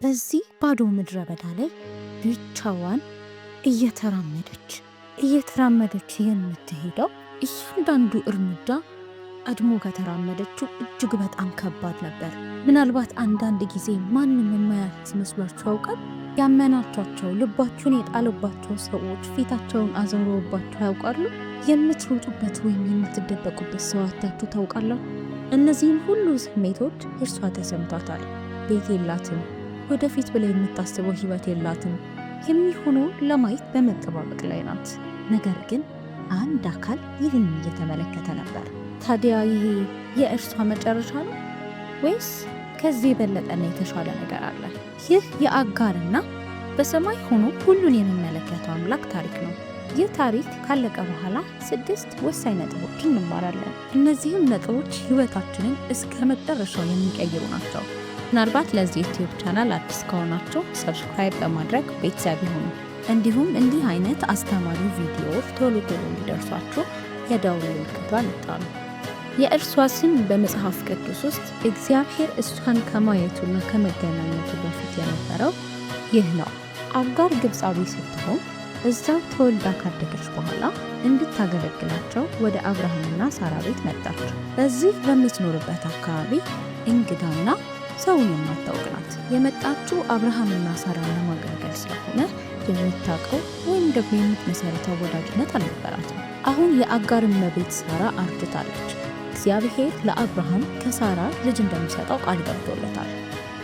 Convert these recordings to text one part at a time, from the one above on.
በዚህ ባዶ ምድረ በዳ ላይ ብቻዋን እየተራመደች የምትሄደው እያንዳንዱ እርምጃ ቀድሞ ከተራመደችው እጅግ በጣም ከባድ ነበር። ምናልባት አንዳንድ ጊዜ ማንም የማያት መስሏቸው ያውቃል? ያመናቸው ልባችሁን የጣለባቸው ሰዎች ፊታቸውን አዞረውባቸው ያውቃሉ? የምትሮጡበት ወይም የምትደበቁበት ሰው አታችሁ ታውቃላችሁ? እነዚህን ሁሉ ስሜቶች እርሷ ተሰምቷታል። ቤት የላትም፣ ወደፊት ብላ የምታስበው ህይወት የላትም። የሚሆነው ለማየት በመጠባበቅ ላይ ናት። ነገር ግን አንድ አካል ይህን እየተመለከተ ነበር። ታዲያ ይሄ የእርሷ መጨረሻ ነው ወይስ ከዚህ የበለጠና የተሻለ ነገር አለ? ይህ የአጋርና በሰማይ ሆኖ ሁሉን የሚመለከተው አምላክ ታሪክ ነው። ይህ ታሪክ ካለቀ በኋላ 6 ወሳኝ ነጥቦች እንማራለን። እነዚህም ነጥቦች ህይወታችንን እስከ መጨረሻው የሚቀይሩ ናቸው። ምናልባት ለዚህ ዩቲዩብ ቻናል አዲስ ከሆናችሁ ሰብስክራይብ በማድረግ ቤተሰብ ይሁኑ። እንዲሁም እንዲህ አይነት አስተማሪ ቪዲዮዎች ቶሎ እንዲደርሷችሁ የደውል ምልክቷን ይጫኑ። የእርሷ ስም በመጽሐፍ ቅዱስ ውስጥ እግዚአብሔር እሷን ከማየቱና ከመገናኘቱ በፊት የነበረው ይህ ነው። አጋር ግብፃዊ ስትሆን እዛው ተወልዳ ካደገች በኋላ እንድታገለግላቸው ወደ አብርሃምና ሳራ ቤት መጣች። በዚህ በምትኖርበት አካባቢ እንግዳና ሰውን የማታውቅ ናት። የመጣችው አብርሃምና ሳራን ለማገልገል ስለሆነ የምታውቀው ወይም ደግሞ የምትመሰረተው ወዳጅነት አልነበራትም። አሁን የአጋር እመቤት ሳራ አርጅታለች። እግዚአብሔር ለአብርሃም ከሳራ ልጅ እንደሚሰጠው ቃል ገብቶለታል።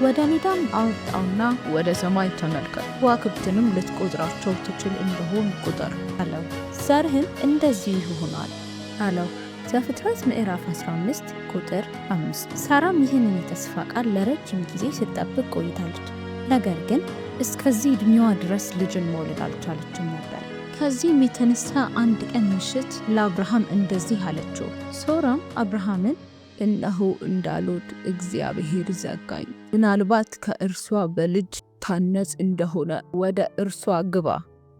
ወደ ሜዳም አወጣውና ወደ ሰማይ ተመልከት፣ ከዋክብትንም ልትቆጥራቸው ትችል እንደሆን ቁጠር አለው። ዘርህም እንደዚህ ይሆናል አለው። ዘፍጥረት ምዕራፍ 15 ቁጥር 5። ሳራም ይህንን የተስፋ ቃል ለረጅም ጊዜ ስትጠብቅ ቆይታለች። ነገር ግን እስከዚህ ዕድሜዋ ድረስ ልጅን መውለድ አልቻለችም ነበር። ከዚህም የተነሳ አንድ ቀን ምሽት ለአብርሃም እንደዚህ አለችው። ሶራም አብርሃምን እነሆ እንዳልወድ እግዚአብሔር ዘጋኝ፣ ምናልባት ከእርሷ በልጅ ታነጽ እንደሆነ ወደ እርሷ ግባ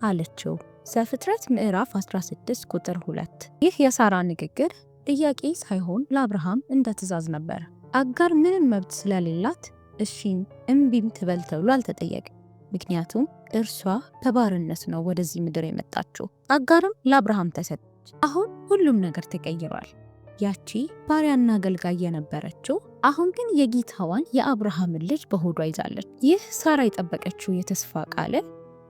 አለችው። ዘፍጥረት ምዕራፍ 16 ቁጥር 2። ይህ የሳራ ንግግር ጥያቄ ሳይሆን ለአብርሃም እንደ ትእዛዝ ነበር። አጋር ምንም መብት ስለሌላት እሺም እምቢም ትበል ተብሎ አልተጠየቀም። ምክንያቱም እርሷ በባርነት ነው ወደዚህ ምድር የመጣችው። አጋርም ለአብርሃም ተሰጠች። አሁን ሁሉም ነገር ተቀይሯል። ያቺ ባሪያና አገልጋይ የነበረችው አሁን ግን የጌታዋን የአብርሃምን ልጅ በሆዷ ይዛለች። ይህ ሳራ የጠበቀችው የተስፋ ቃል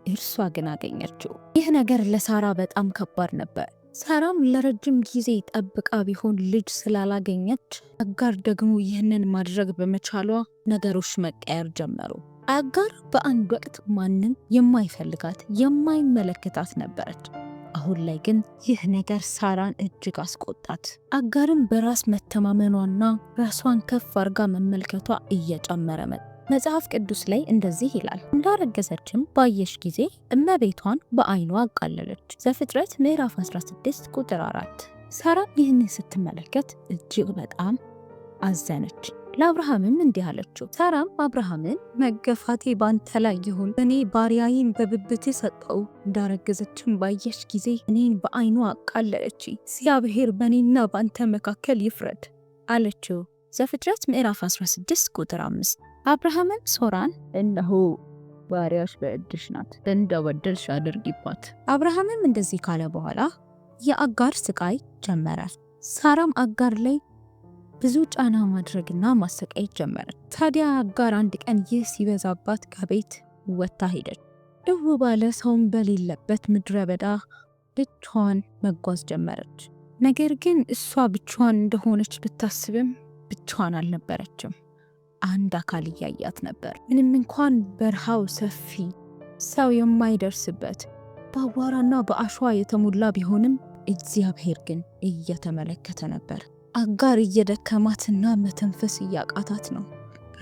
እርሷ ግን አገኘችው። ይህ ነገር ለሳራ በጣም ከባድ ነበር። ሳራም ለረጅም ጊዜ ጠብቃ ቢሆን ልጅ ስላላገኘች፣ አጋር ደግሞ ይህንን ማድረግ በመቻሏ ነገሮች መቀየር ጀመሩ። አጋር በአንድ ወቅት ማንም የማይፈልጋት የማይመለከታት ነበረች። አሁን ላይ ግን ይህ ነገር ሳራን እጅግ አስቆጣት። አጋርም በራስ መተማመኗና ራሷን ከፍ አርጋ መመልከቷ እየጨመረ መጣ። መጽሐፍ ቅዱስ ላይ እንደዚህ ይላል፣ እንዳረገዘችም ባየሽ ጊዜ እመቤቷን በዓይኗ አቃለለች። ዘፍጥረት ምዕራፍ 16 ቁጥር 4። ሳራ ይህን ስትመለከት እጅግ በጣም አዘነች። ለአብርሃምም እንዲህ አለችው። ሳራም አብርሃምን መገፋቴ ባንተ ላይ ይሁን፣ እኔ ባሪያዬን በብብቴ ሰጠው፣ እንዳረገዘችም ባየሽ ጊዜ እኔን በዓይኗ አቃለለች፣ እግዚአብሔር በእኔና ባንተ መካከል ይፍረድ አለችው። ዘፍጥረት ምዕራፍ 16 ቁጥር 5። አብርሃምም ሶራን እነሆ ባሪያሽ በእጅሽ ናት፣ እንደወደድሽ አድርጊባት። አብርሃምም እንደዚህ ካለ በኋላ የአጋር ስቃይ ጀመረ። ሳራም አጋር ላይ ብዙ ጫና ማድረግና ማሰቃየት ጀመረች። ታዲያ አጋር አንድ ቀን ይህ ሲበዛባት ከቤት ወጥታ ሄደች። ድው ባለ ሰውም በሌለበት ምድረ በዳ ብቻዋን መጓዝ ጀመረች። ነገር ግን እሷ ብቻዋን እንደሆነች ብታስብም ብቻዋን አልነበረችም። አንድ አካል እያያት ነበር። ምንም እንኳን በረሃው ሰፊ፣ ሰው የማይደርስበት፣ በአቧራና በአሸዋ የተሞላ ቢሆንም እግዚአብሔር ግን እየተመለከተ ነበር። አጋር እየደከማትና መተንፈስ እያቃታት ነው።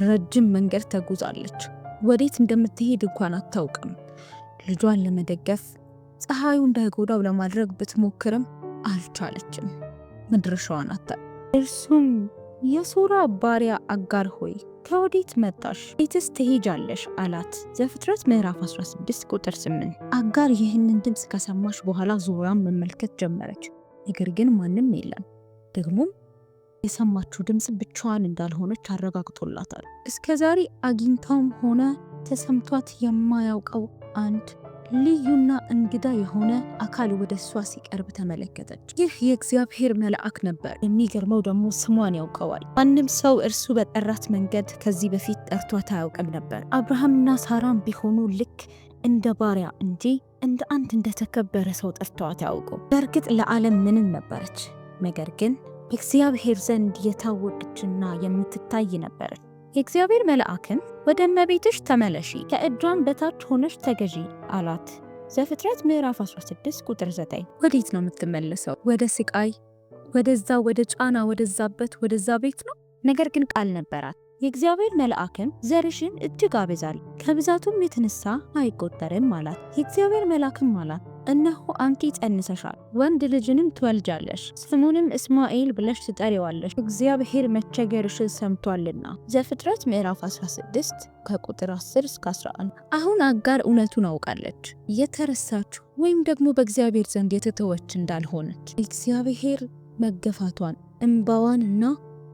ረጅም መንገድ ተጉዛለች። ወዴት እንደምትሄድ እንኳን አታውቅም። ልጇን ለመደገፍ ፀሐዩ እንዳይጎዳው ለማድረግ ብትሞክርም አልቻለችም። መድረሻዋን አጣ። እርሱም የሶራ ባሪያ አጋር ሆይ ከወዴት መጣሽ? የትስ ትሄጃለሽ? አላት። ዘፍጥረት ምዕራፍ 16 ቁጥር 8። አጋር ይህንን ድምፅ ከሰማች በኋላ ዙሪያውን መመልከት ጀመረች። ነገር ግን ማንም የለም። ደግሞም የሰማችው ድምፅ ብቻዋን እንዳልሆነች አረጋግጦላታል። እስከዛሬ አግኝታውም ሆነ ተሰምቷት የማያውቀው አንድ ልዩና እንግዳ የሆነ አካል ወደ እሷ ሲቀርብ ተመለከተች። ይህ የእግዚአብሔር መልአክ ነበር። የሚገርመው ደግሞ ስሟን ያውቀዋል። ማንም ሰው እርሱ በጠራት መንገድ ከዚህ በፊት ጠርቷት አያውቅም ነበር። አብርሃምና ሳራም ቢሆኑ ልክ እንደ ባሪያ እንጂ እንደ አንድ እንደተከበረ ሰው ጠርተዋት አያውቁም። በእርግጥ ለዓለም ምንም ነበረች፣ ነገር ግን በእግዚአብሔር ዘንድ የታወቀችና የምትታይ ነበረች። የእግዚአብሔር መልአክም ወደ እመቤትሽ ተመለሺ፣ ከእጇም በታች ሆነሽ ተገዢ አላት። ዘፍጥረት ምዕራፍ 16 ቁጥር 9። ወዴት ነው የምትመለሰው? ወደ ስቃይ፣ ወደዛ ወደ ጫና ወደዛበት ወደዛ ቤት ነው? ነገር ግን ቃል ነበራት። የእግዚአብሔር መልአክም ዘርሽን እጅግ አበዛል፣ ከብዛቱም የተነሳ አይቆጠርም አላት። የእግዚአብሔር መልአክም አላት እነሆ አንቺ ጸንሰሻል፣ ወንድ ልጅንም ትወልጃለሽ፣ ስሙንም እስማኤል ብለሽ ትጠሪዋለሽ፣ እግዚአብሔር መቸገርሽን ሰምቷልና። ዘፍጥረት ምዕራፍ 16 ከቁጥር 10 እስከ 11። አሁን አጋር እውነቱን አውቃለች። የተረሳችው ወይም ደግሞ በእግዚአብሔር ዘንድ የተተወች እንዳልሆነች። እግዚአብሔር መገፋቷን፣ እንባዋንና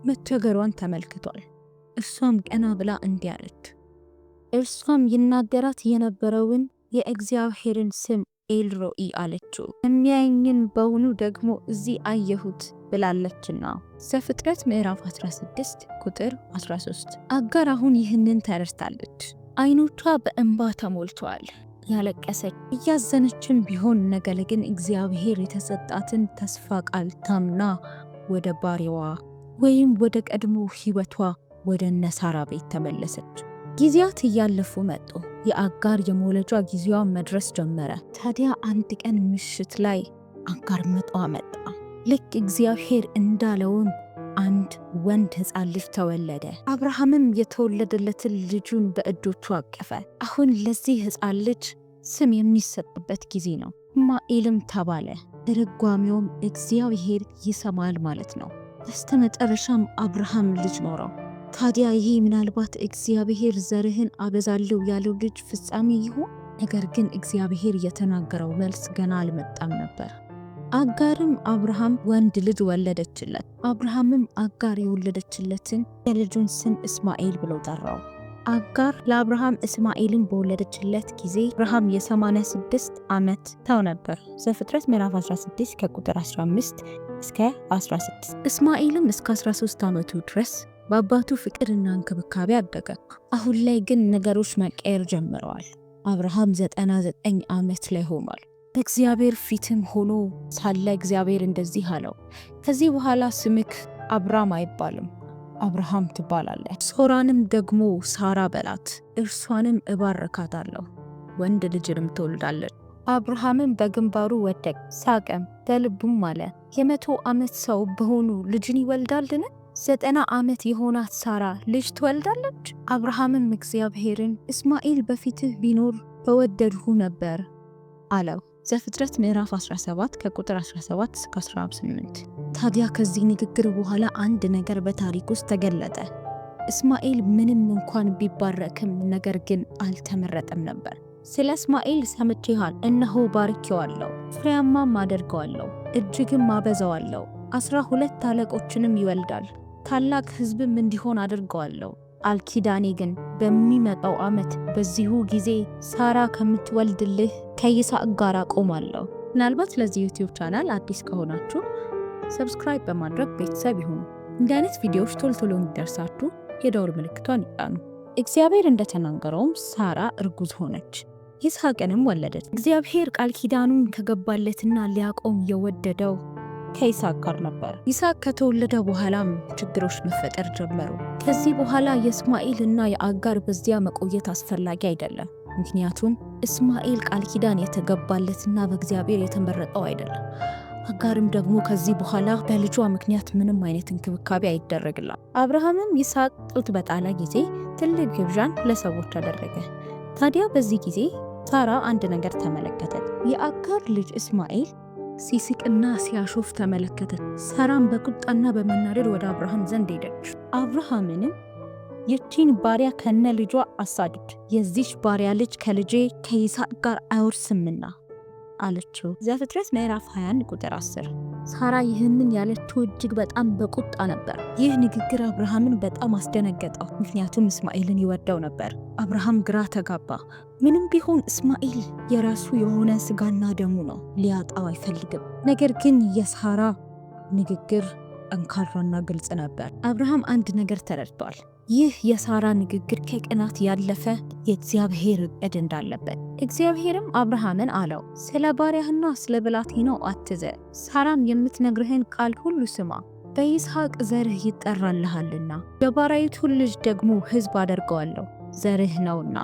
መቸገሯን ተመልክቷል። እሷም ቀና ብላ እንዲህ አለች። እርሷም ይናገራት የነበረውን የእግዚአብሔርን ስም ኤልሮኢ አለችው፣ የሚያየኝን በውኑ ደግሞ እዚህ አየሁት ብላለችና። ዘፍጥረት ምዕራፍ 16 ቁጥር 13። አጋር አሁን ይህንን ተረድታለች። አይኖቿ በእንባ ተሞልተዋል። ያለቀሰች እያዘነችም ቢሆን ነገር ግን እግዚአብሔር የተሰጣትን ተስፋ ቃል ታምና ወደ ባሪያዋ ወይም ወደ ቀድሞ ሕይወቷ ወደ ነሳራ ቤት ተመለሰች። ጊዜያት እያለፉ መጡ። የአጋር የመውለጃ ጊዜዋ መድረስ ጀመረ። ታዲያ አንድ ቀን ምሽት ላይ አጋር ምጧ መጣ። ልክ እግዚአብሔር እንዳለውም አንድ ወንድ ሕፃን ልጅ ተወለደ። አብርሃምም የተወለደለትን ልጁን በእጆቹ አቀፈ። አሁን ለዚህ ሕፃን ልጅ ስም የሚሰጥበት ጊዜ ነው። እስማኤልም ተባለ። ትርጓሜውም እግዚአብሔር ይሰማል ማለት ነው። በስተመጨረሻም አብርሃም ልጅ ኖረው። ታዲያ ይህ ምናልባት እግዚአብሔር ዘርህን አበዛለሁ ያለው ልጅ ፍጻሜ ይሆን? ነገር ግን እግዚአብሔር የተናገረው መልስ ገና አልመጣም ነበር። አጋርም አብርሃም ወንድ ልጅ ወለደችለት። አብርሃምም አጋር የወለደችለትን የልጁን ስም እስማኤል ብለው ጠራው። አጋር ለአብርሃም እስማኤልን በወለደችለት ጊዜ አብርሃም የ86 ዓመት ሰው ነበር። ዘፍጥረት ምዕራፍ 16 ከቁጥር 15 እስከ 16። እስማኤልም እስከ 13 ዓመቱ ድረስ በአባቱ ፍቅርና እንክብካቤ አደገ። አሁን ላይ ግን ነገሮች መቀየር ጀምረዋል። አብርሃም 99 ዓመት ላይ ሆኗል። በእግዚአብሔር ፊትም ሆኖ ሳለ እግዚአብሔር እንደዚህ አለው፣ ከዚህ በኋላ ስምክ አብራም አይባልም፣ አብርሃም ትባላለህ። ሶራንም ደግሞ ሳራ በላት፣ እርሷንም እባርካታለሁ፣ ወንድ ልጅንም ትወልዳለች። አብርሃምም በግንባሩ ወደቀ፣ ሳቀም፣ በልቡም አለ፣ የ100 ዓመት ሰው በሆኑ ልጅን ይወልዳልን? 90 ዓመት የሆናት ሳራ ልጅ ትወልዳለች? አብርሃምም እግዚአብሔርን እስማኤል በፊትህ ቢኖር በወደድሁ ነበር አለው። ዘፍጥረት ምዕራፍ 17 ከቁጥር 17 እስከ 18። ታዲያ ከዚህ ንግግር በኋላ አንድ ነገር በታሪክ ውስጥ ተገለጠ። እስማኤል ምንም እንኳን ቢባረክም ነገር ግን አልተመረጠም ነበር። ስለ እስማኤል ሰምቼሃል፣ እነሆ ባርኬዋለሁ፣ ፍሬያማም አደርገዋለሁ፣ እጅግም አበዛዋለሁ፣ 12 አለቆችንም ይወልዳል፣ ታላቅ ሕዝብም እንዲሆን አድርገዋለሁ። አልኪዳኔ ግን በሚመጣው ዓመት በዚሁ ጊዜ ሳራ ከምትወልድልህ ከይስሐቅ ጋር አቆማለሁ። ምናልባት ለዚህ ዩቲዩብ ቻናል አዲስ ከሆናችሁ ሰብስክራይብ በማድረግ ቤተሰብ ይሁኑ። እንዲህ አይነት ቪዲዮዎች ቶሎ ቶሎ እንዲደርሳችሁ የደውል ምልክቷን ይጫኑ። እግዚአብሔር እንደተናገረውም ሳራ እርጉዝ ሆነች፣ ይስሐቅንም ወለደች። እግዚአብሔር ቃል ኪዳኑን ከገባለትና ሊያቆም የወደደው ከይስሐቅ ጋር ነበር። ይስሐቅ ከተወለደ በኋላም ችግሮች መፈጠር ጀመሩ። ከዚህ በኋላ የእስማኤል እና የአጋር በዚያ መቆየት አስፈላጊ አይደለም። ምክንያቱም እስማኤል ቃል ኪዳን የተገባለትና በእግዚአብሔር የተመረጠው አይደለም። አጋርም ደግሞ ከዚህ በኋላ በልጇ ምክንያት ምንም አይነት እንክብካቤ አይደረግላት። አብርሃምም ይስሐቅ ጡት በጣለ ጊዜ ትልቅ ግብዣን ለሰዎች አደረገ። ታዲያ በዚህ ጊዜ ሳራ አንድ ነገር ተመለከተች። የአጋር ልጅ እስማኤል ሲስቅና ሲያሾፍ ተመለከተች። ሳራም በቁጣና በመናደድ ወደ አብርሃም ዘንድ ሄደች። አብርሃምንም ይቺን ባሪያ ከነ ልጇ አሳድድ፣ የዚች ባሪያ ልጅ ከልጄ ከይስሐቅ ጋር አይወርስምና አለችው። ዘፍጥረት ምዕራፍ 21 ቁጥር 10። ሳራ ይህንን ያለችው እጅግ በጣም በቁጣ ነበር። ይህ ንግግር አብርሃምን በጣም አስደነገጠው፣ ምክንያቱም እስማኤልን ይወደው ነበር። አብርሃም ግራ ተጋባ። ምንም ቢሆን እስማኤል የራሱ የሆነ ስጋና ደሙ ነው፣ ሊያጣው አይፈልግም። ነገር ግን የሳራ ንግግር ጠንካራና ግልጽ ነበር። አብርሃም አንድ ነገር ተረድቷል። ይህ የሳራ ንግግር ከቅናት ያለፈ የእግዚአብሔር ዕቅድ እንዳለበት። እግዚአብሔርም አብርሃምን አለው፣ ስለ ባሪያህና ስለ ብላቴናው አትዘን፣ ሳራም የምትነግርህን ቃል ሁሉ ስማ። በይስሐቅ ዘርህ ይጠራልሃልና የባሪያይቱን ልጅ ደግሞ ሕዝብ አደርገዋለሁ፣ ዘርህ ነውና።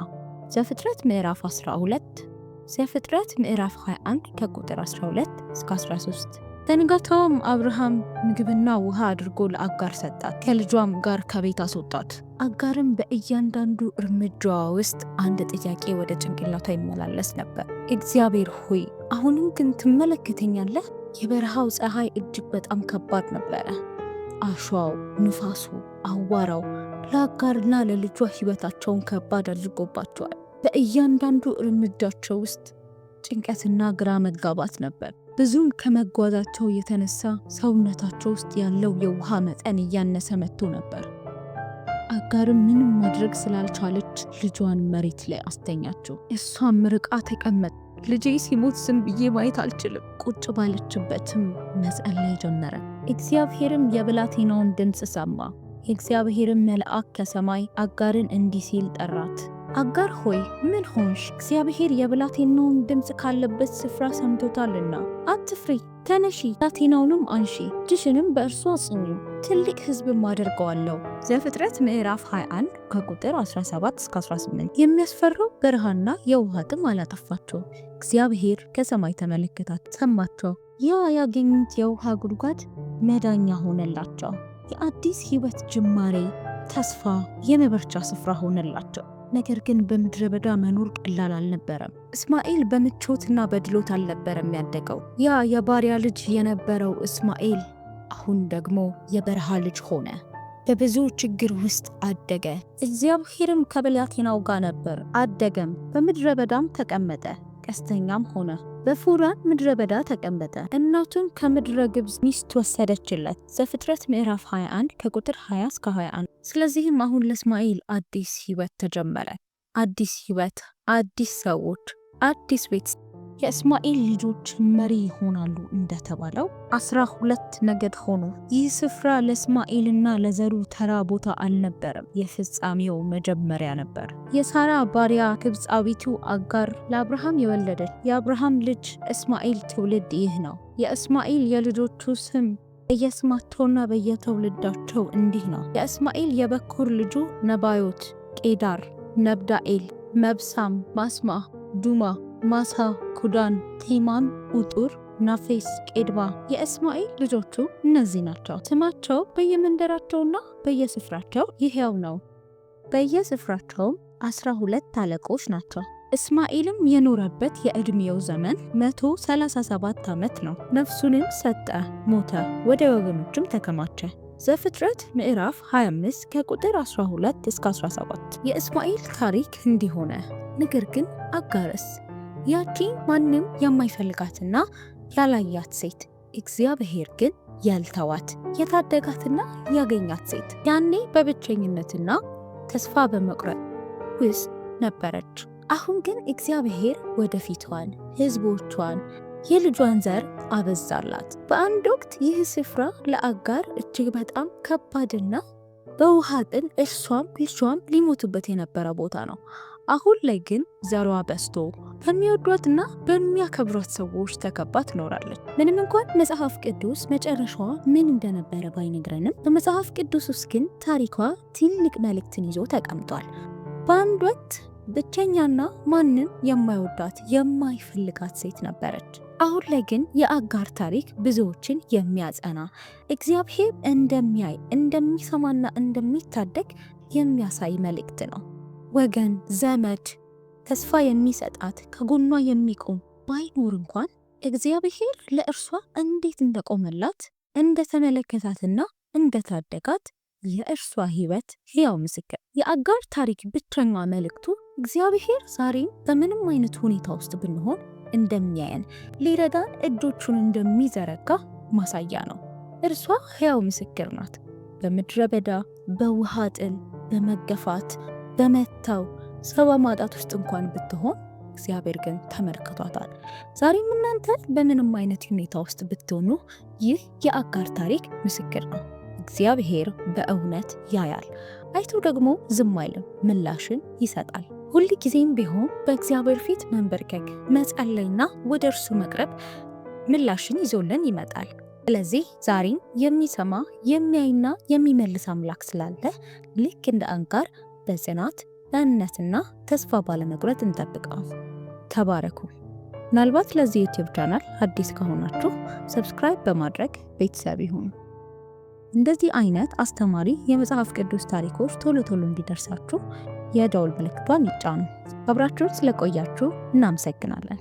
ዘፍጥረት ምዕራፍ 12፣ ዘፍጥረት ምዕራፍ 21 ከቁጥር 12 እስከ 13። በንጋታውም አብርሃም ምግብና ውሃ አድርጎ ለአጋር ሰጣት፣ ከልጇም ጋር ከቤት አስወጣት። አጋርም በእያንዳንዱ እርምጃዋ ውስጥ አንድ ጥያቄ ወደ ጭንቅላቷ ይመላለስ ነበር። እግዚአብሔር ሆይ አሁንም ግን ትመለከተኛለህ? የበረሃው ፀሐይ እጅግ በጣም ከባድ ነበረ። አሸዋው፣ ንፋሱ፣ አዋራው ለአጋርና ለልጇ ሕይወታቸውን ከባድ አድርጎባቸዋል። በእያንዳንዱ እርምጃቸው ውስጥ ጭንቀትና ግራ መጋባት ነበር። ብዙም ከመጓዛቸው የተነሳ ሰውነታቸው ውስጥ ያለው የውሃ መጠን እያነሰ መጥቶ ነበር። አጋርም ምንም ማድረግ ስላልቻለች ልጇን መሬት ላይ አስተኛችው። እሷም ርቃ ተቀመጥ፣ ልጄ ሲሞት ዝም ብዬ ማየት አልችልም። ቁጭ ባለችበትም መጸለይ ጀመረ። እግዚአብሔርም የብላቴናውን ድምፅ ሰማ። የእግዚአብሔርም መልአክ ከሰማይ አጋርን እንዲህ ሲል ጠራት፣ አጋር ሆይ ምን ሆንሽ? እግዚአብሔር የብላቴናውን ድምፅ ካለበት ስፍራ ሰምቶታልና አትፍሪ። ተነሺ፣ ብላቴናውንም አንሺ፣ እጅሽንም በእርሱ አጽኚ፣ ትልቅ ሕዝብም አደርገዋለሁ። ዘፍጥረት ምዕራፍ 21 ከቁጥር 17 እስከ 18። የሚያስፈራው በረሃና የውሃ ጥም አላጠፋቸው። እግዚአብሔር ከሰማይ ተመለከታት፣ ሰማቸው። ያ ያገኙት የውሃ ጉድጓድ መዳኛ ሆነላቸው። የአዲስ ሕይወት ጅማሬ፣ ተስፋ፣ የመበርቻ ስፍራ ሆነላቸው። ነገር ግን በምድረ በዳ መኖር ቀላል አልነበረም። እስማኤል በምቾትና በድሎት አልነበረም ያደገው። ያ የባሪያ ልጅ የነበረው እስማኤል አሁን ደግሞ የበረሃ ልጅ ሆነ። በብዙ ችግር ውስጥ አደገ። እግዚአብሔርም ከብላቴናው ጋር ነበር። አደገም፣ በምድረ በዳም ተቀመጠ፣ ቀስተኛም ሆነ። በፉራን ምድረ በዳ ተቀመጠ። እናቱም ከምድረ ግብፅ ሚስት ወሰደችለት። ዘፍጥረት ምዕራፍ 21 ከቁጥር 20 እስከ 21። ስለዚህም አሁን ለእስማኤል አዲስ ሕይወት ተጀመረ። አዲስ ሕይወት፣ አዲስ ሰዎች፣ አዲስ ቤት። የእስማኤል ልጆች መሪ ይሆናሉ እንደተባለው 12 ነገድ ሆኑ። ይህ ስፍራ ለእስማኤልና ለዘሩ ተራ ቦታ አልነበረም፣ የፍጻሜው መጀመሪያ ነበር። የሳራ ባሪያ ግብፃዊቱ አጋር ለአብርሃም የወለደች የአብርሃም ልጅ እስማኤል ትውልድ ይህ ነው። የእስማኤል የልጆቹ ስም በየስማቸውና በየትውልዳቸው እንዲህ ነው። የእስማኤል የበኩር ልጁ ነባዮት፣ ቄዳር፣ ነብዳኤል፣ መብሳም፣ ማስማ፣ ዱማ፣ ማሳ፣ ኩዳን፣ ቴማን፣ ኡጡር፣ ናፌስ፣ ቄድማ። የእስማኤል ልጆቹ እነዚህ ናቸው። ስማቸው በየመንደራቸውና በየስፍራቸው ይሄው ነው። በየስፍራቸውም 12 አለቆች ናቸው። እስማኤልም የኖረበት የዕድሜው ዘመን 137 ዓመት ነው። ነፍሱንም ሰጠ፣ ሞተ፣ ወደ ወገኖችም ተከማቸ። ዘፍጥረት ምዕራፍ 25 ከቁጥር 12 እስከ 17። የእስማኤል ታሪክ እንዲህ ሆነ። ነገር ግን አጋርስ ያቺ ማንም የማይፈልጋትና ያላያት ሴት፣ እግዚአብሔር ግን ያልተዋት የታደጋትና ያገኛት ሴት ያኔ በብቸኝነትና ተስፋ በመቁረጥ ውስጥ ነበረች። አሁን ግን እግዚአብሔር ወደፊቷን፣ ሕዝቦቿን፣ የልጇን ዘር አበዛላት። በአንድ ወቅት ይህ ስፍራ ለአጋር እጅግ በጣም ከባድና በውሃ ጥል እርሷም ልጇም ሊሞቱበት የነበረ ቦታ ነው። አሁን ላይ ግን ዘሯ በዝቶ በሚወዷትና በሚያከብሯት ሰዎች ተከባ ትኖራለች። ምንም እንኳን መጽሐፍ ቅዱስ መጨረሻዋ ምን እንደነበረ ባይነግረንም በመጽሐፍ ቅዱስ ውስጥ ግን ታሪኳ ትልቅ መልእክትን ይዞ ተቀምጧል። በአንድ ወቅት ብቸኛና ማንም የማይወዳት የማይፈልጋት ሴት ነበረች። አሁን ላይ ግን የአጋር ታሪክ ብዙዎችን የሚያጸና፣ እግዚአብሔር እንደሚያይ እንደሚሰማና እንደሚታደግ የሚያሳይ መልእክት ነው። ወገን፣ ዘመድ፣ ተስፋ የሚሰጣት ከጎኗ የሚቆም ባይኖር እንኳን እግዚአብሔር ለእርሷ እንዴት እንደቆመላት እንደተመለከታትና እንደታደጋት የእርሷ ሕይወት ሕያው ምስክር። የአጋር ታሪክ ብቸኛ መልእክቱ እግዚአብሔር ዛሬም በምንም አይነት ሁኔታ ውስጥ ብንሆን እንደሚያየን፣ ሊረዳን እጆቹን እንደሚዘረጋ ማሳያ ነው። እርሷ ሕያው ምስክር ናት። በምድረ በዳ፣ በውሃ ጥል፣ በመገፋት፣ በመተው፣ ሰው በማጣት ውስጥ እንኳን ብትሆን እግዚአብሔር ግን ተመልክቷታል። ዛሬም እናንተ በምንም አይነት ሁኔታ ውስጥ ብትሆኑ ይህ የአጋር ታሪክ ምስክር ነው። እግዚአብሔር በእውነት ያያል፣ አይቶ ደግሞ ዝም አይልም፣ ምላሽን ይሰጣል። ሁል ጊዜም ቢሆን በእግዚአብሔር ፊት መንበርከክ፣ መጸለይና ወደ እርሱ መቅረብ ምላሽን ይዞልን ይመጣል። ስለዚህ ዛሬም የሚሰማ የሚያይና የሚመልስ አምላክ ስላለ ልክ እንደ አጋር በጽናት በእምነትና ተስፋ ባለመቁረጥ እንጠብቀው። ተባረኩ። ምናልባት ለዚህ ዩቲዩብ ቻናል አዲስ ከሆናችሁ ሰብስክራይብ በማድረግ ቤተሰብ ይሁኑ። እንደዚህ አይነት አስተማሪ የመጽሐፍ ቅዱስ ታሪኮች ቶሎ እንዲደርሳችሁ የደወል ምልክቷን ይጫኑ። አብራችሁን ስለቆያችሁ እናመሰግናለን።